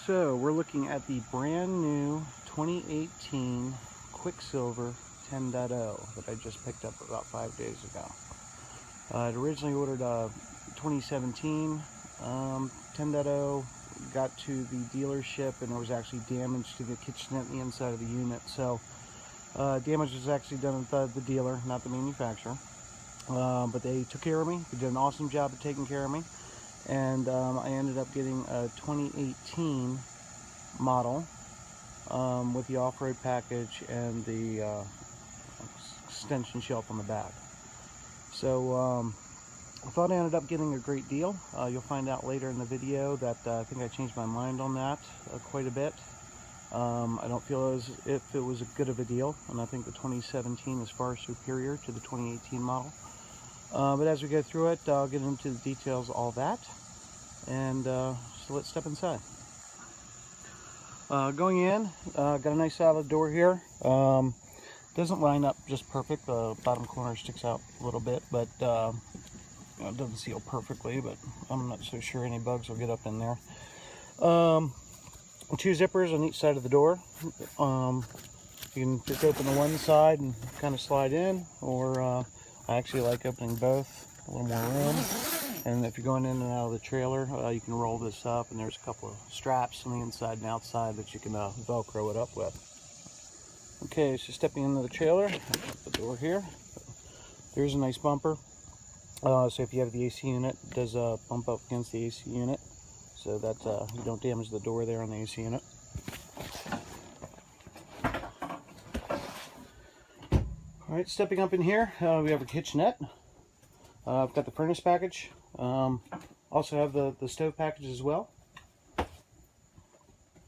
So we're looking at the brand new 2018 Quicksilver 10.0 that I just picked up about 5 days ago. I'd originally ordered a 2017 10.0, got to the dealership and there was actually damage to the kitchenette and the inside of the unit. So damage was actually done at the dealer, not the manufacturer. But they took care of me. They did an awesome job of taking care of me. And I ended up getting a 2018 model with the off-road package and the extension shelf on the back. So I thought I ended up getting a great deal. You'll find out later in the video that I think I changed my mind on that quite a bit. I don't feel as if it was a good of a deal, and I think the 2017 is far superior to the 2018 model. But as we go through it, I'll get into the details of all that, and so let's step inside. Going in, got a nice solid door here. Doesn't line up just perfect. The bottom corner sticks out a little bit, but it doesn't seal perfectly, but I'm not so sure any bugs will get up in there. Two zippers on each side of the door. You can just open the one side and kind of slide in, or I actually like opening both, a little more room. And if you're going in and out of the trailer, you can roll this up, and there's a couple of straps on the inside and outside that you can Velcro it up with. Okay, so stepping into the trailer, up the door here. There's a nice bumper. So if you have the AC unit, it does bump up against the AC unit, so that you don't damage the door there on the AC unit. Alright, stepping up in here, we have a kitchenette. I've got the furnace package. Also have the stove package as well.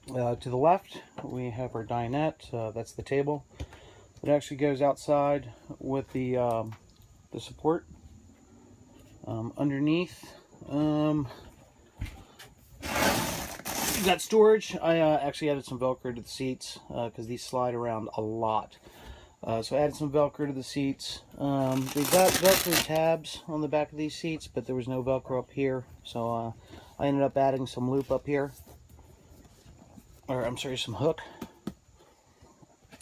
To the left, we have our dinette. That's the table. It actually goes outside with the support. Underneath, you got storage. I actually added some Velcro to the seats because these slide around a lot. So I added some Velcro to the seats. They've got Velcro tabs on the back of these seats, but there was no Velcro up here. So I ended up adding some loop up here. Or I'm sorry, some hook.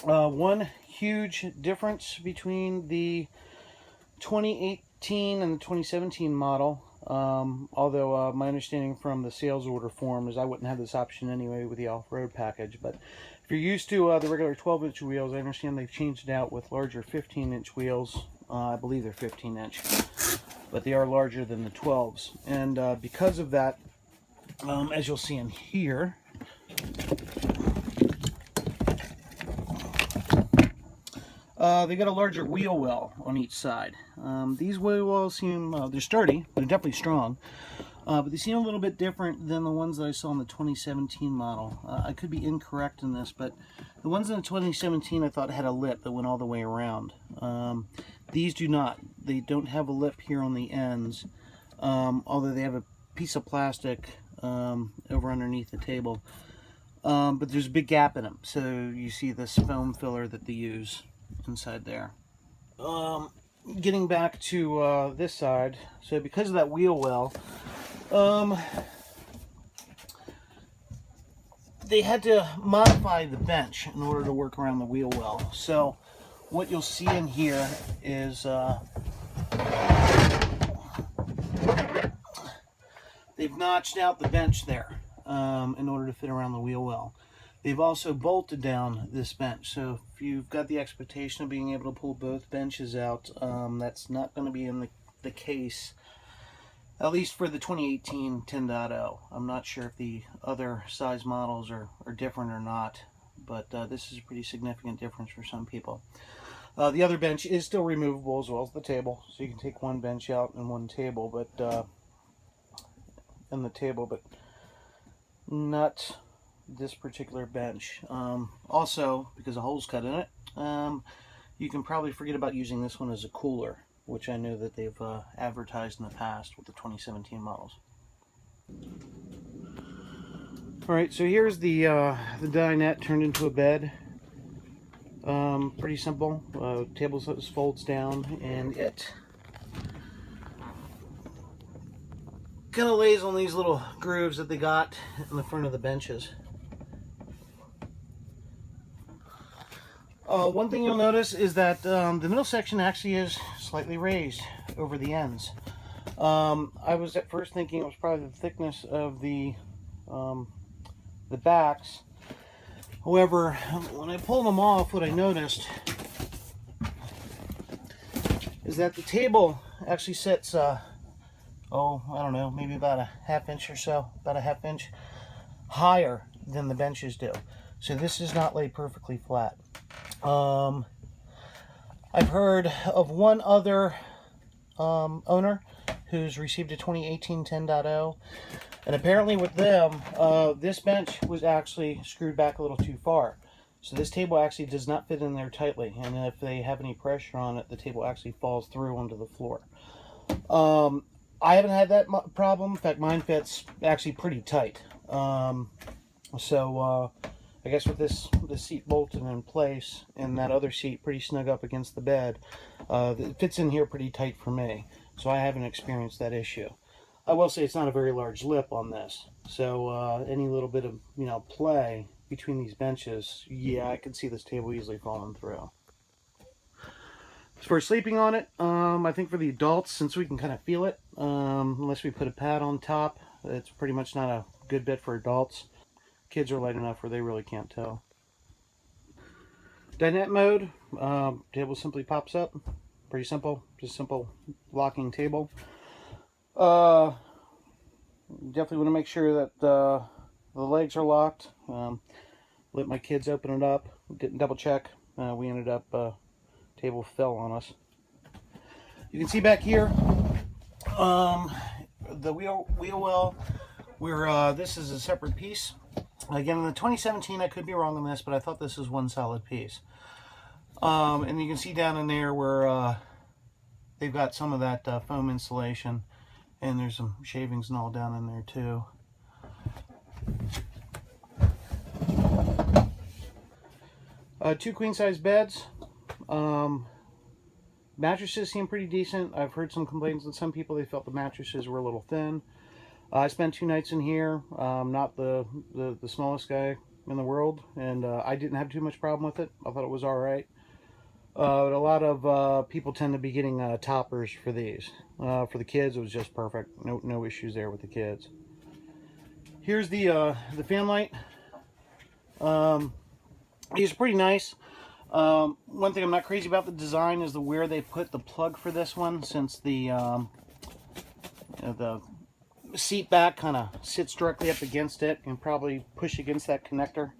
One huge difference between the 2018 and the 2017 model, although my understanding from the sales order form is I wouldn't have this option anyway with the off-road package, but if you're used to the regular 12-inch wheels, I understand they've changed it out with larger 15-inch wheels. I believe they're 15-inch, but they are larger than the 12s. And because of that, as you'll see in here, they got a larger wheel well on each side. These wheel wells seem, they're sturdy, they're definitely strong, but they seem a little bit different than the ones that I saw in the 2017 model. I could be incorrect in this, but the ones in the 2017 I thought had a lip that went all the way around. These do not. They don't have a lip here on the ends, although they have a piece of plastic over underneath the table. But there's a big gap in them, so you see this foam filler that they use inside there. Getting back to this side, so because of that wheel well, they had to modify the bench in order to work around the wheel well. So what you'll see in here is they've notched out the bench there in order to fit around the wheel well. They've also bolted down this bench, so if you've got the expectation of being able to pull both benches out, that's not going to be in the case, at least for the 2018 10.0. I'm not sure if the other size models are different or not, but this is a pretty significant difference for some people. The other bench is still removable as well as the table, so you can take one bench out and one table, but not this particular bench. Also, because a hole's cut in it, you can probably forget about using this one as a cooler, which I know that they've advertised in the past with the 2017 models. Alright, so here's the dinette turned into a bed. Pretty simple. Table folds down, and it kind of lays on these little grooves that they got in the front of the benches. One thing you'll notice is that the middle section actually is slightly raised over the ends. I was at first thinking it was probably the thickness of the backs. However, when I pulled them off, what I noticed is that the table actually sits, I don't know, maybe about a half inch or so, about a half inch higher than the benches do. So this is not laid perfectly flat. I've heard of one other owner who's received a 2018 10.0, and apparently with them, this bench was actually screwed back a little too far. So this table actually does not fit in there tightly, and if they have any pressure on it, the table actually falls through onto the floor. I haven't had that problem. In fact, mine fits actually pretty tight. I guess with this seat bolted in place and that other seat pretty snug up against the bed, it fits in here pretty tight for me. So I haven't experienced that issue. I will say it's not a very large lip on this. So any little bit of play between these benches, yeah, I could see this table easily falling through. As far as sleeping on it, I think for the adults, since we can kind of feel it, unless we put a pad on top, it's pretty much not a good bed for adults. Kids are light enough where they really can't tell. Dinette mode, table simply pops up. Pretty simple, just simple locking table. Definitely want to make sure that the legs are locked. Let my kids open it up. Didn't double check. We ended up table fell on us. You can see back here the wheel well. Where this is a separate piece. Again, in the 2017, I could be wrong on this, but I thought this was one solid piece. And you can see down in there where they've got some of that foam insulation, and there's some shavings and all down in there too. Two queen-size beds. Mattresses seem pretty decent. I've heard some complaints that some people, they felt the mattresses were a little thin. I spent 2 nights in here. Not the smallest guy in the world, and I didn't have too much problem with it. I thought it was all right. But a lot of people tend to be getting toppers for these. For the kids, it was just perfect. No issues there with the kids. Here's the fan light. These are pretty nice. One thing I'm not crazy about the design is where they put the plug for this one, since the seat back kind of sits directly up against it and probably push against that connector.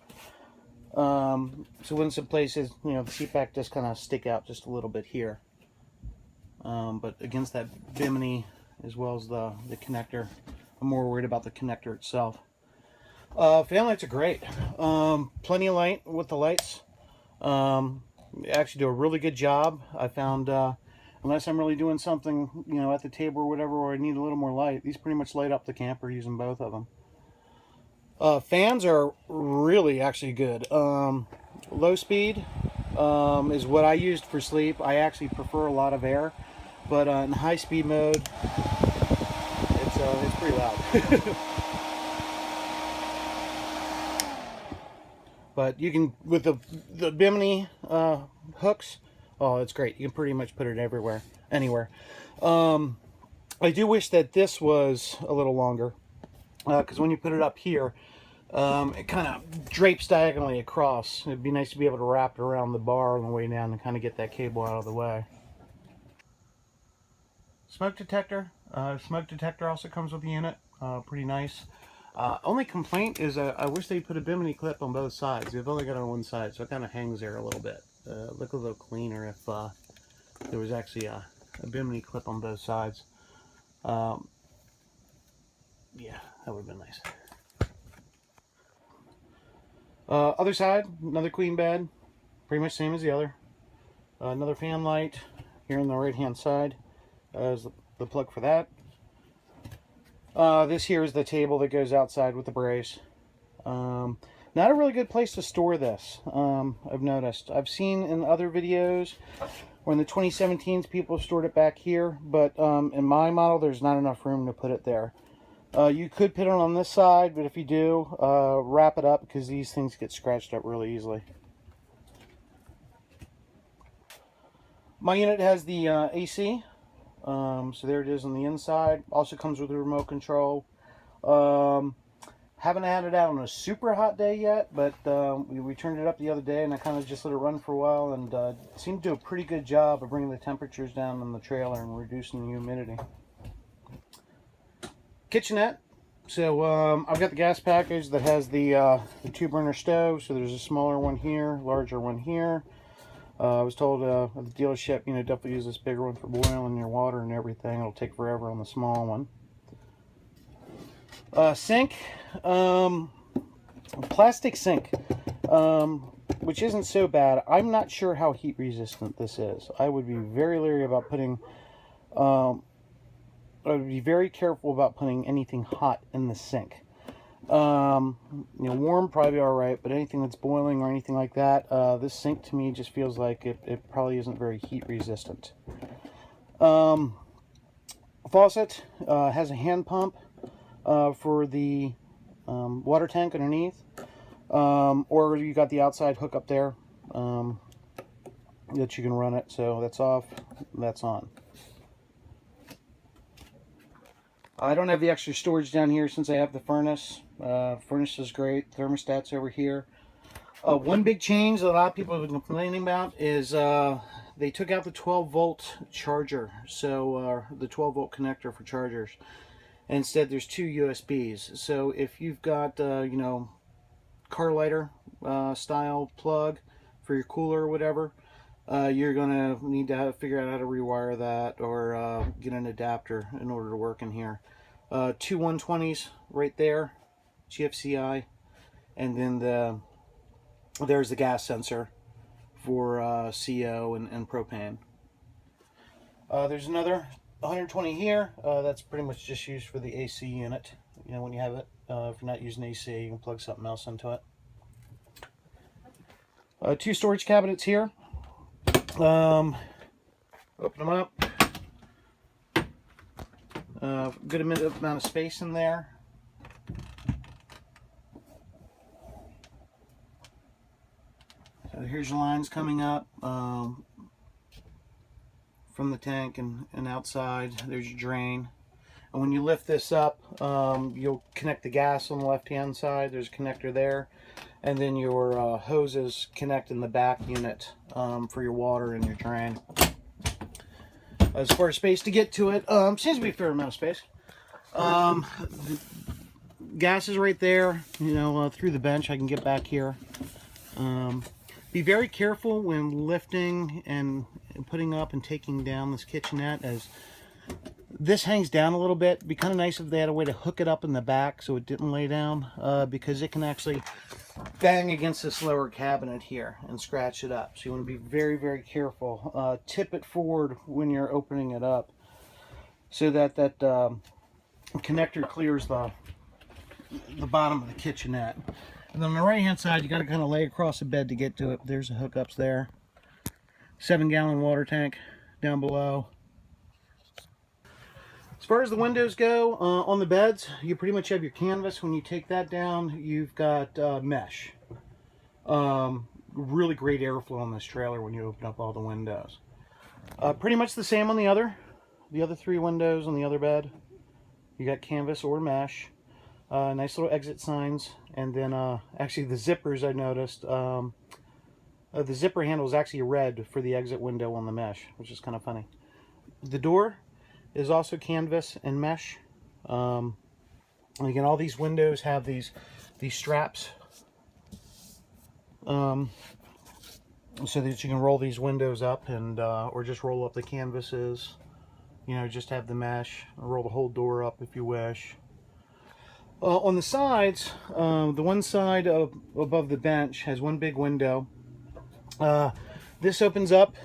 So when some places, the seat back does kind of stick out just a little bit here. But against that bimini as well as the connector, I'm more worried about the connector itself. Fan lights are great. Plenty of light with the lights. They actually do a really good job. I found unless I'm really doing something, at the table or whatever, where I need a little more light, these pretty much light up the camper using both of them. Fans are really actually good. Low speed is what I used for sleep. I actually prefer a lot of air, but in high speed mode, it's pretty loud. But you can, with the bimini hooks, oh, it's great. You can pretty much put it everywhere, anywhere. I do wish that this was a little longer, because when you put it up here, it kind of drapes diagonally across. It'd be nice to be able to wrap it around the bar on the way down and kind of get that cable out of the way. Smoke detector. Smoke detector also comes with the unit. Pretty nice. Only complaint is I wish they put a bimini clip on both sides. They've only got it on one side, so it kind of hangs there a little bit. Look a little cleaner if there was actually a bimini clip on both sides. Yeah, that would have been nice. Other side, another queen bed, pretty much same as the other. Another fan light here on the right hand side is the plug for that. This here is the table that goes outside with the brace. Not a really good place to store this, I've noticed. I've seen in other videos or in the 2017s people have stored it back here, but in my model there's not enough room to put it there. You could put it on this side, but if you do, wrap it up because these things get scratched up really easily. My unit has the AC, so there it is on the inside. Also comes with a remote control. Haven't had it out on a super hot day yet, but we turned it up the other day and I kind of just let it run for a while, and seemed to do a pretty good job of bringing the temperatures down in the trailer and reducing the humidity. Kitchenette. So I've got the gas package that has the 2-burner stove. So there's a smaller one here, larger one here. I was told at the dealership, definitely use this bigger one for boiling your water and everything. It'll take forever on the small one. Sink, plastic sink, which isn't so bad. I'm not sure how heat resistant this is. I would be very leery about putting, I would be very careful about putting anything hot in the sink. Warm probably all right, but anything that's boiling or anything like that, this sink to me just feels like it probably isn't very heat resistant. Faucet has a hand pump for the water tank underneath, or you got the outside hook up there that you can run it. So that's off, that's on. I don't have the extra storage down here since I have the furnace. Furnace is great. Thermostat's over here. One big change that a lot of people have been complaining about is they took out the 12-volt charger, so the 12-volt connector for chargers. Instead, there's 2 USBs. So if you've got, car lighter style plug for your cooler or whatever, you're gonna need to figure out how to rewire that or get an adapter in order to work in here. 2 120s right there, GFCI, and then there's the gas sensor for CO and propane. There's another 120 here. That's pretty much just used for the AC unit. When you have it, if you're not using AC, you can plug something else into it. 2 storage cabinets here. Open them up. Good amount of space in there. So here's your lines coming up from the tank and outside. There's your drain. And when you lift this up, you'll connect the gas on the left-hand side. There's a connector there. And then your hoses connect in the back unit for your water and your drain. As far as space to get to it, seems to be a fair amount of space. The gas is right there, through the bench. I can get back here. Be very careful when lifting and putting up and taking down this kitchenette, as this hangs down a little bit. It'd be kind of nice if they had a way to hook it up in the back so it didn't lay down, because it can actually bang against this lower cabinet here and scratch it up. So you want to be very, very careful. Tip it forward when you're opening it up so that connector clears the bottom of the kitchenette. And then on the right hand side, you got to kind of lay across the bed to get to it. There's the hookups there. 7-gallon water tank down below. As far as the windows go, on the beds, you pretty much have your canvas. When you take that down, you've got mesh. Really great airflow on this trailer when you open up all the windows. Pretty much the same on the other 3 windows on the other bed. You got canvas or mesh. Nice little exit signs. And then actually the zippers, I noticed, the zipper handle is actually red for the exit window on the mesh, which is kind of funny. The door is also canvas and mesh. And again, all these windows have these straps so that you can roll these windows up and or just roll up the canvases. Just have the mesh, roll the whole door up if you wish. On the sides, the one side above the bench has one big window. This opens up.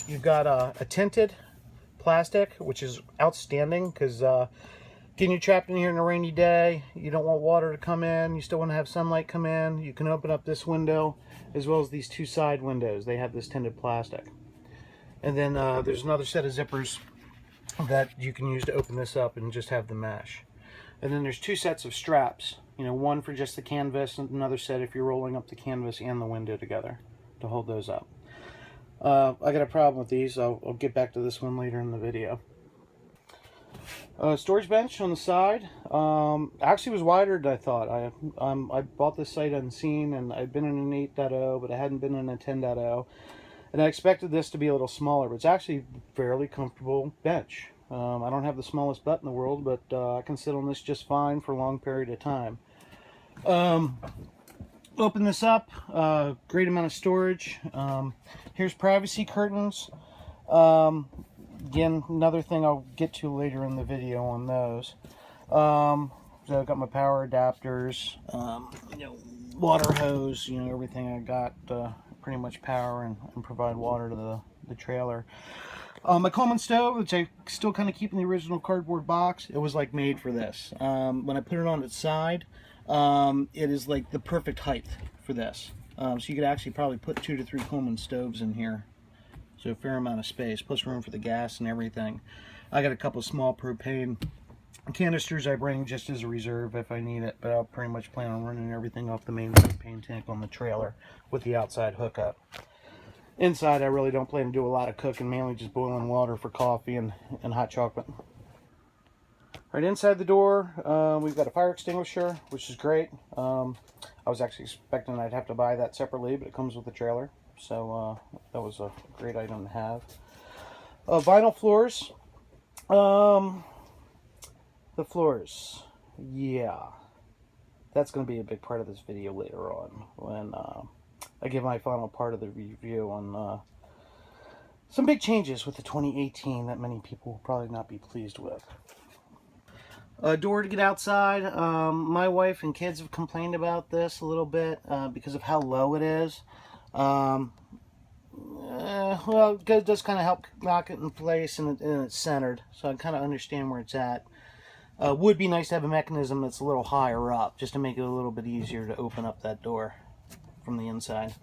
You've got a tinted plastic, which is outstanding because getting you trapped in here in a rainy day, you don't want water to come in, you still want to have sunlight come in. You can open up this window as well as these 2 side windows. They have this tinted plastic. And then there's another set of zippers that you can use to open this up and just have the mesh. And then there's two sets of straps, you know, one for just the canvas and another set if you're rolling up the canvas and the window together to hold those up. I got a problem with these. I'll get back to this one later in the video. Storage bench on the side. Actually was wider than I thought. I bought this sight unseen, and I'd been in an 8.0, but I hadn't been in a 10.0. And I expected this to be a little smaller, but it's actually a fairly comfortable bench. I don't have the smallest butt in the world, but I can sit on this just fine for a long period of time. Open this up, great amount of storage. Here's privacy curtains. Again, another thing I'll get to later in the video on those. So I've got my power adapters, you know, water hose, you know, everything I got pretty much power and provide water to the trailer. My Coleman stove, which I still kind of keep in the original cardboard box, it was like made for this. When I put it on its side, it is like the perfect height for this. So you could actually probably put 2 to 3 Coleman stoves in here. So a fair amount of space, plus room for the gas and everything. I got a couple small propane canisters I bring just as a reserve if I need it, but I'll pretty much plan on running everything off the main propane tank on the trailer with the outside hookup. Inside, I really don't plan to do a lot of cooking, mainly just boiling water for coffee and hot chocolate. Right inside the door, we've got a fire extinguisher, which is great. I was actually expecting I'd have to buy that separately, but it comes with the trailer, so that was a great item to have. Vinyl floors. The floors, yeah, that's going to be a big part of this video later on when I give my final part of the review on some big changes with the 2018 that many people will probably not be pleased with. Door to get outside. My wife and kids have complained about this a little bit because of how low it is. Well, it does kind of help knock it in place, and it's centered, so I kind of understand where it's at. Would be nice to have a mechanism that's a little higher up, just to make it a little bit easier to open up that door from the inside.